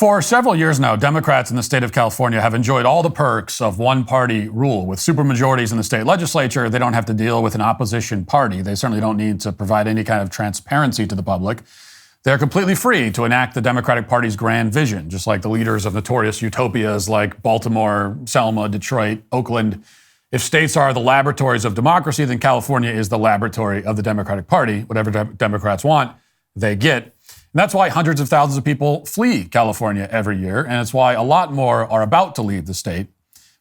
For several years now, Democrats in the state of California have enjoyed all the perks of one-party rule. With supermajorities in the state legislature, they don't have to deal with an opposition party. They certainly don't need to provide any kind of transparency to the public. They're completely free to enact the Democratic Party's grand vision, just like the leaders of notorious utopias like Baltimore, Selma, Detroit, Oakland. If states are the laboratories of democracy, then California is the laboratory of the Democratic Party. Whatever Democrats want, they get. And that's why hundreds of thousands of people flee California every year, and it's why a lot more are about to leave the state,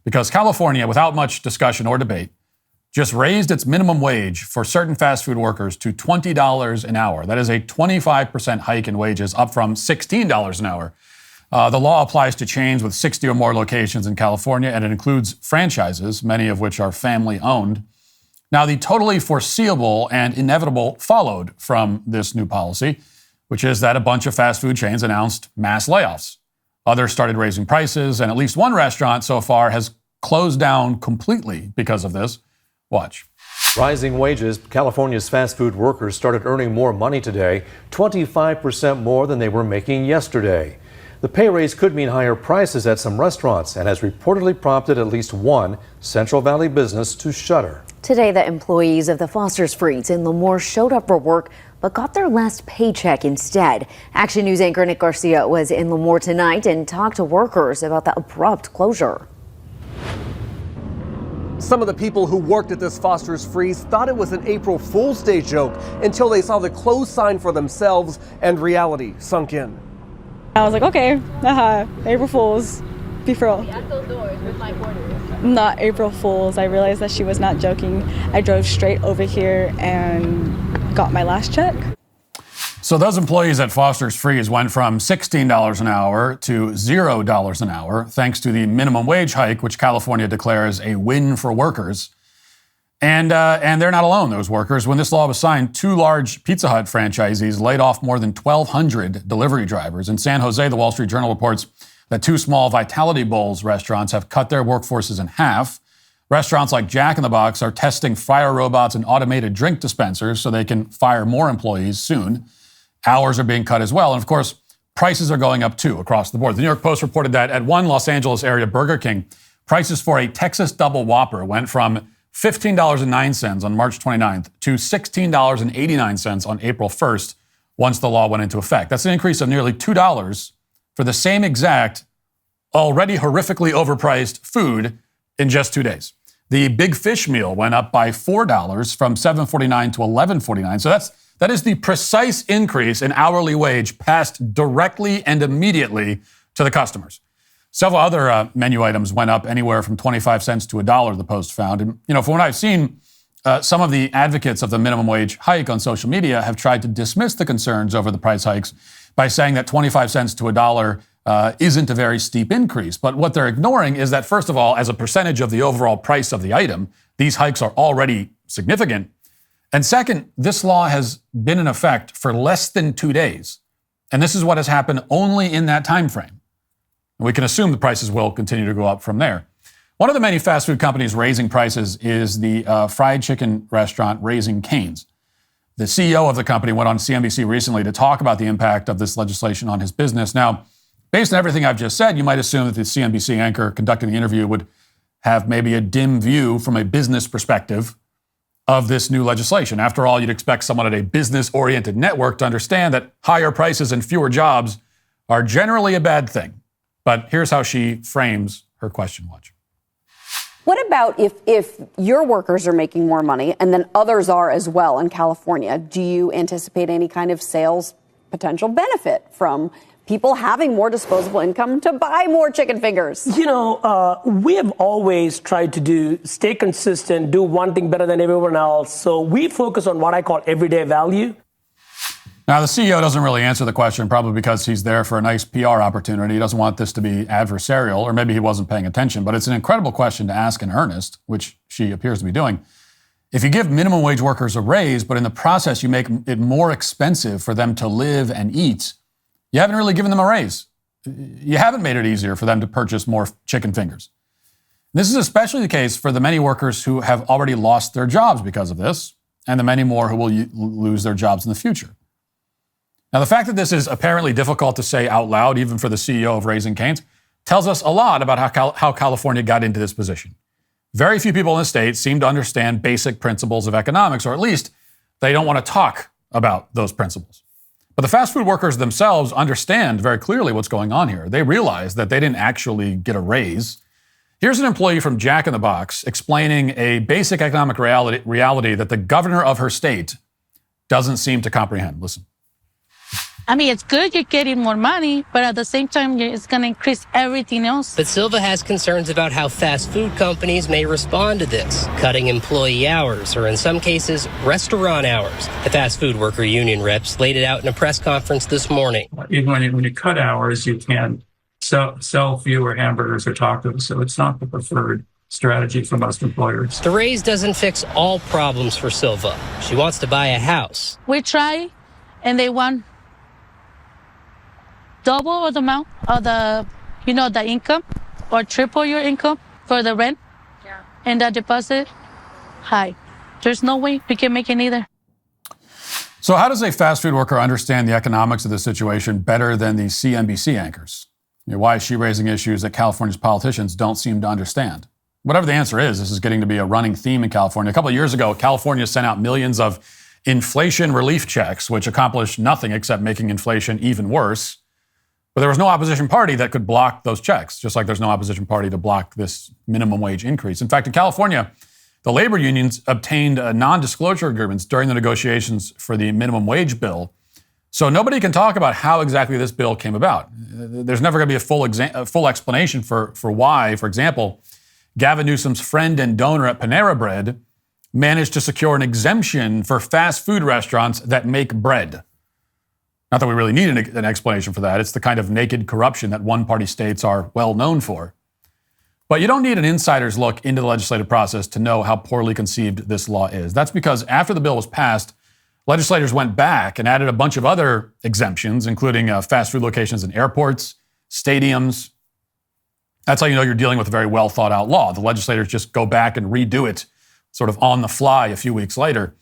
because California, without much discussion or debate, just raised its minimum wage for certain fast food workers to $20 an hour. That is a 25% hike in wages, up from $16 an hour. The law applies to chains with 60 or more locations in California, and it includes franchises, many of which are family-owned. Now, the totally foreseeable and inevitable followed from this new policy, which is that a bunch of fast food chains announced mass layoffs. Others started raising prices, and at least one restaurant so far has closed down completely because of this. Watch. Rising wages. California's fast food workers started earning more money today, 25% more than they were making yesterday. The pay raise could mean higher prices at some restaurants and has reportedly prompted at least one Central Valley business to shutter. Today, the employees of the Foster's Freeze in Lemoore showed up for work but got their last paycheck instead. Action News anchor Nick Garcia was in Lemoore tonight and talked to workers about the abrupt closure. Some of the people who worked at this Foster's Freeze thought it was an April Fool's Day joke until they saw the close sign for themselves and reality sunk in. I was like, okay, April Fools, be for real. At those doors with my orders. Not April Fools. I realized that she was not joking. I drove straight over here and got my last check. So those employees at Foster's Freeze went from $16 an hour to $0 an hour, thanks to the minimum wage hike, which California declares a win for workers. And they're not alone, those workers. When this law was signed, two large Pizza Hut franchisees laid off more than 1,200 delivery drivers. In San Jose, the Wall Street Journal reports that two small Vitality Bowls restaurants have cut their workforces in half. Restaurants like Jack in the Box are testing fire robots and automated drink dispensers so they can fire more employees soon. Hours are being cut as well. And of course, prices are going up too across the board. The New York Post reported that at one Los Angeles area Burger King, prices for a Texas Double Whopper went from $15.09 on March 29th to $16.89 on April 1st once the law went into effect. That's an increase of nearly $2 for the same exact, already horrifically overpriced food in just 2 days. The Big Fish meal went up by $4 from $7.49 to $11.49. So that is the precise increase in hourly wage passed directly and immediately to the customers. Several other menu items went up anywhere from 25 cents to $1, the Post found. And, from what I've seen, some of the advocates of the minimum wage hike on social media have tried to dismiss the concerns over the price hikes by saying that 25 cents to $1 isn't a very steep increase. But what they're ignoring is that, first of all, as a percentage of the overall price of the item, these hikes are already significant. And second, this law has been in effect for less than 2 days. And this is what has happened only in that time frame. We can assume the prices will continue to go up from there. One of the many fast food companies raising prices is the fried chicken restaurant Raising Cane's. The CEO of the company went on CNBC recently to talk about the impact of this legislation on his business. Now, based on everything I've just said, you might assume that the CNBC anchor conducting the interview would have maybe a dim view from a business perspective of this new legislation. After all, you'd expect someone at a business-oriented network to understand that higher prices and fewer jobs are generally a bad thing. But here's how she frames her question. Watch. What about if your workers are making more money and then others are as well in California? Do you anticipate any kind of sales potential benefit from people having more disposable income to buy more chicken fingers? We have always tried to stay consistent, do one thing better than everyone else. So we focus on what I call everyday value. Now, the CEO doesn't really answer the question, probably because he's there for a nice PR opportunity. He doesn't want this to be adversarial, or maybe he wasn't paying attention. But it's an incredible question to ask in earnest, which she appears to be doing. If you give minimum wage workers a raise, but in the process you make it more expensive for them to live and eat, you haven't really given them a raise. You haven't made it easier for them to purchase more chicken fingers. This is especially the case for the many workers who have already lost their jobs because of this, and the many more who will lose their jobs in the future. Now, the fact that this is apparently difficult to say out loud, even for the CEO of Raising Cane's, tells us a lot about how California got into this position. Very few people in the state seem to understand basic principles of economics, or at least they don't want to talk about those principles. But the fast food workers themselves understand very clearly what's going on here. They realize that they didn't actually get a raise. Here's an employee from Jack in the Box explaining a basic economic reality that the governor of her state doesn't seem to comprehend. Listen. I mean, it's good you're getting more money, but at the same time, it's going to increase everything else. But Silva has concerns about how fast food companies may respond to this, cutting employee hours, or in some cases, restaurant hours. The fast food worker union reps laid it out in a press conference this morning. Even when you cut hours, you can sell fewer hamburgers or tacos, so it's not the preferred strategy for most employers. The raise doesn't fix all problems for Silva. She wants to buy a house. We try, and they want double the amount of the income, or triple your income for the rent. Yeah. And the deposit high. There's no way we can make it either. So how does a fast food worker understand the economics of the situation better than the CNBC anchors? Why is she raising issues that California's politicians don't seem to understand? Whatever the answer is, this is getting to be a running theme in California. A couple of years ago, California sent out millions of inflation relief checks, which accomplished nothing except making inflation even worse. But there was no opposition party that could block those checks, just like there's no opposition party to block this minimum wage increase. In fact, in California, the labor unions obtained non-disclosure agreements during the negotiations for the minimum wage bill. So nobody can talk about how exactly this bill came about. There's never going to be a full explanation for why, for example, Gavin Newsom's friend and donor at Panera Bread managed to secure an exemption for fast food restaurants that make bread. Not that we really need an explanation for that. It's the kind of naked corruption that one-party states are well known for. But you don't need an insider's look into the legislative process to know how poorly conceived this law is. That's because after the bill was passed, legislators went back and added a bunch of other exemptions, including fast food locations in airports, stadiums. That's how you know you're dealing with a very well thought out law. The legislators just go back and redo it sort of on the fly a few weeks later.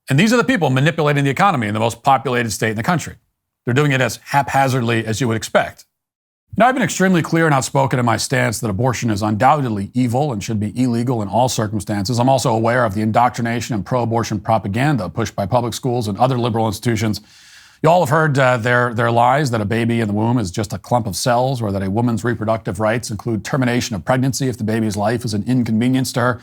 And these are the people manipulating the economy in the most populated state in the country. They're doing it as haphazardly as you would expect. Now, I've been extremely clear and outspoken in my stance that abortion is undoubtedly evil and should be illegal in all circumstances. I'm also aware of the indoctrination and pro-abortion propaganda pushed by public schools and other liberal institutions. You all have heard their lies that a baby in the womb is just a clump of cells, or that a woman's reproductive rights include termination of pregnancy if the baby's life is an inconvenience to her.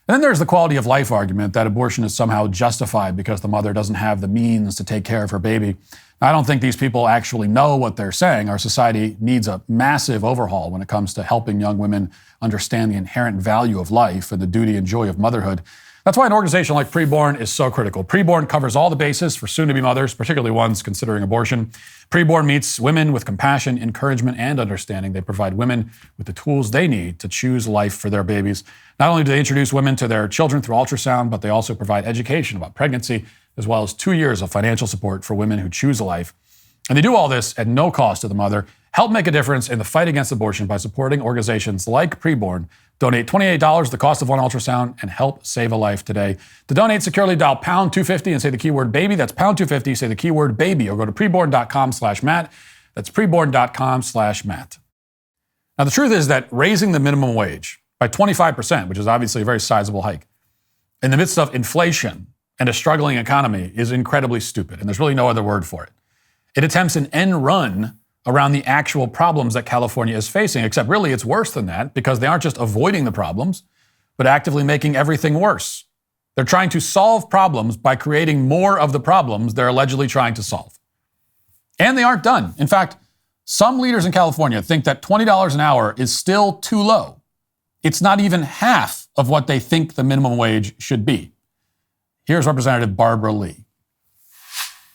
And then there's the quality of life argument that abortion is somehow justified because the mother doesn't have the means to take care of her baby. I don't think these people actually know what they're saying. Our society needs a massive overhaul when it comes to helping young women understand the inherent value of life and the duty and joy of motherhood. That's why an organization like Preborn is so critical. Preborn covers all the bases for soon-to-be mothers, particularly ones considering abortion. Preborn meets women with compassion, encouragement, and understanding. They provide women with the tools they need to choose life for their babies. Not only do they introduce women to their children through ultrasound, but they also provide education about pregnancy, as well as 2 years of financial support for women who choose a life. And they do all this at no cost to the mother. Help make a difference in the fight against abortion by supporting organizations like Preborn. Donate $28, the cost of one ultrasound, and help save a life today. To donate, securely dial pound 250 and say the keyword baby. That's pound 250, say the keyword baby, or go to preborn.com/Matt. That's preborn.com/Matt. Now, the truth is that raising the minimum wage by 25%, which is obviously a very sizable hike, in the midst of inflation and a struggling economy is incredibly stupid, and there's really no other word for it. It attempts an end run around the actual problems that California is facing, except really it's worse than that because they aren't just avoiding the problems, but actively making everything worse. They're trying to solve problems by creating more of the problems they're allegedly trying to solve. And they aren't done. In fact, some leaders in California think that $20 an hour is still too low. It's not even half of what they think the minimum wage should be. Here's Representative Barbara Lee.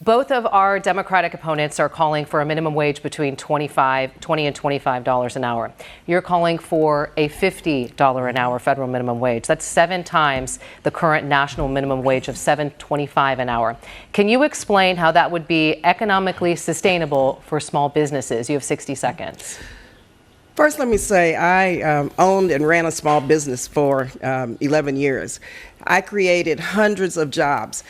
Both of our Democratic opponents are calling for a minimum wage between $20 and $25 an hour. You're calling for a $50 an hour federal minimum wage. That's 7 times the current national minimum wage of $7.25 an hour. Can you explain how that would be economically sustainable for small businesses? You have 60 seconds. First, let me say I owned and ran a small business for 11 years. I created hundreds of jobs.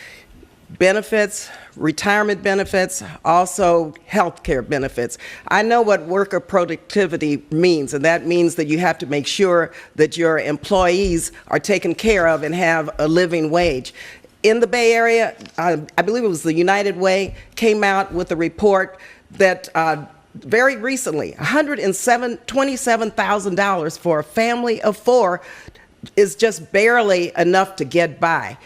benefits, retirement benefits, also health care benefits. I know what worker productivity means, and that means that you have to make sure that your employees are taken care of and have a living wage. In the Bay Area, I believe it was the United Way, came out with a report that very recently, $127,000 for a family of 4 is just barely enough to get by.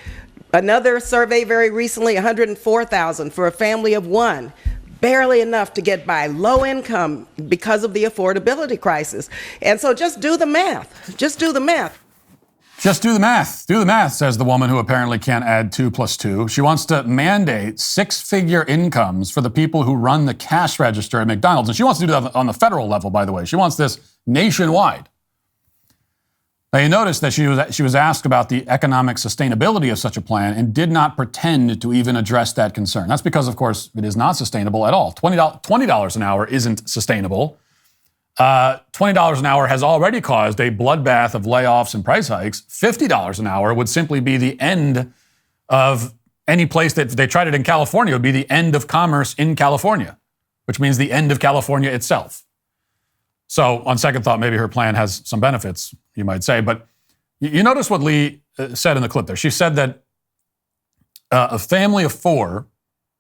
Another survey very recently, $104,000 for a family of 1, barely enough to get by. Low income because of the affordability crisis. And so just do the math. Just do the math. Just do the math. Do the math, says the woman who apparently can't add 2 plus 2. She wants to mandate 6-figure incomes for the people who run the cash register at McDonald's. And she wants to do that on the federal level, by the way. She wants this nationwide. Now, you notice that she was asked about the economic sustainability of such a plan and did not pretend to even address that concern. That's because, of course, it is not sustainable at all. $20 an hour isn't sustainable. $20 an hour has already caused a bloodbath of layoffs and price hikes. $50 an hour would simply be the end of any place that if they tried it in California, it would be the end of commerce in California, which means the end of California itself. So on second thought, maybe her plan has some benefits, you might say. But you notice what Lee said in the clip there. She said that a family of 4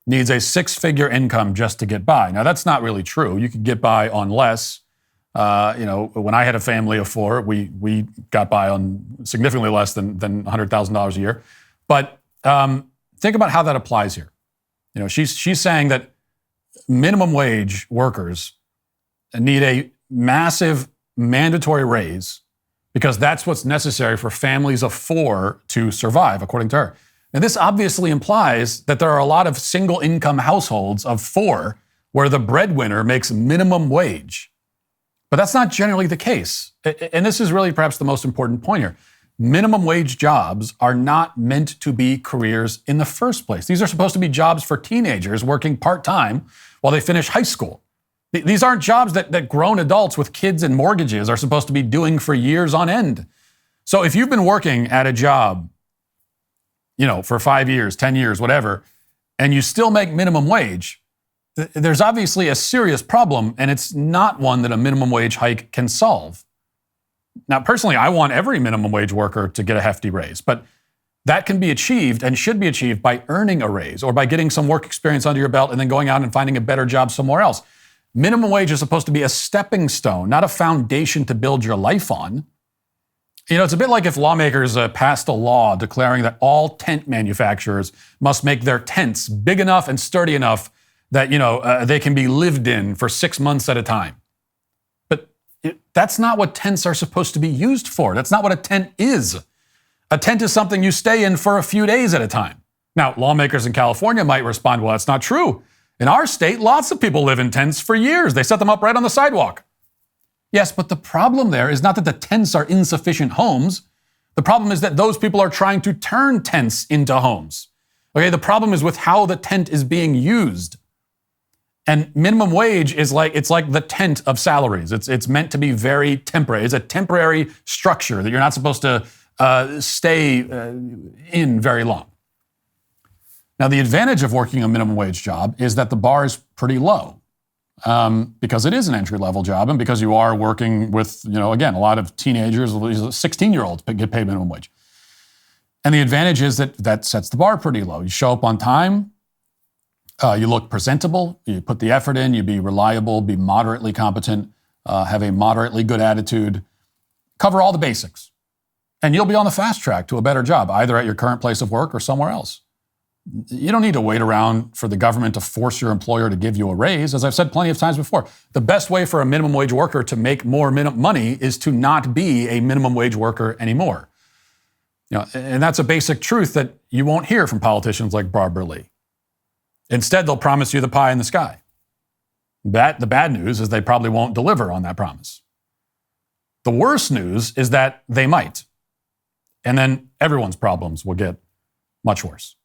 needs a 6-figure income just to get by. Now, that's not really true. You could get by on less. When I had a family of 4, we got by on significantly less than $100,000 a year. But think about how that applies here. She's saying that minimum wage workers need a massive mandatory raise because that's what's necessary for families of 4 to survive, according to her. And this obviously implies that there are a lot of single income households of 4 where the breadwinner makes minimum wage. But that's not generally the case. And this is really perhaps the most important point here. Minimum wage jobs are not meant to be careers in the first place. These are supposed to be jobs for teenagers working part-time while they finish high school. These aren't jobs that grown adults with kids and mortgages are supposed to be doing for years on end. So if you've been working at a job, for 5 years, 10 years, whatever, and you still make minimum wage, there's obviously a serious problem, and it's not one that a minimum wage hike can solve. Now, personally, I want every minimum wage worker to get a hefty raise, but that can be achieved and should be achieved by earning a raise or by getting some work experience under your belt and then going out and finding a better job somewhere else. Minimum wage is supposed to be a stepping stone, not a foundation to build your life on. It's a bit like if lawmakers passed a law declaring that all tent manufacturers must make their tents big enough and sturdy enough that, they can be lived in for 6 months at a time. But that's not what tents are supposed to be used for. That's not what a tent is. A tent is something you stay in for a few days at a time. Now, lawmakers in California might respond, well, that's not true. In our state, lots of people live in tents for years. They set them up right on the sidewalk. Yes, but the problem there is not that the tents are insufficient homes. The problem is that those people are trying to turn tents into homes. Okay, the problem is with how the tent is being used. And minimum wage is like the tent of salaries. It's meant to be very temporary. It's a temporary structure that you're not supposed to stay in very long. Now, the advantage of working a minimum wage job is that the bar is pretty low because it is an entry-level job and because you are working with, again, a lot of teenagers, 16-year-olds get paid minimum wage. And the advantage is that sets the bar pretty low. You show up on time, you look presentable, you put the effort in, you be reliable, be moderately competent, have a moderately good attitude, cover all the basics. And you'll be on the fast track to a better job, either at your current place of work or somewhere else. You don't need to wait around for the government to force your employer to give you a raise. As I've said plenty of times before, the best way for a minimum wage worker to make more money is to not be a minimum wage worker anymore. And that's a basic truth that you won't hear from politicians like Barbara Lee. Instead, they'll promise you the pie in the sky. The bad news is they probably won't deliver on that promise. The worst news is that they might. And then everyone's problems will get much worse.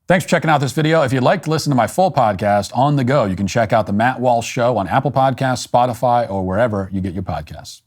Thanks for checking out this video. If you'd like to listen to my full podcast on the go, you can check out The Matt Walsh Show on Apple Podcasts, Spotify, or wherever you get your podcasts.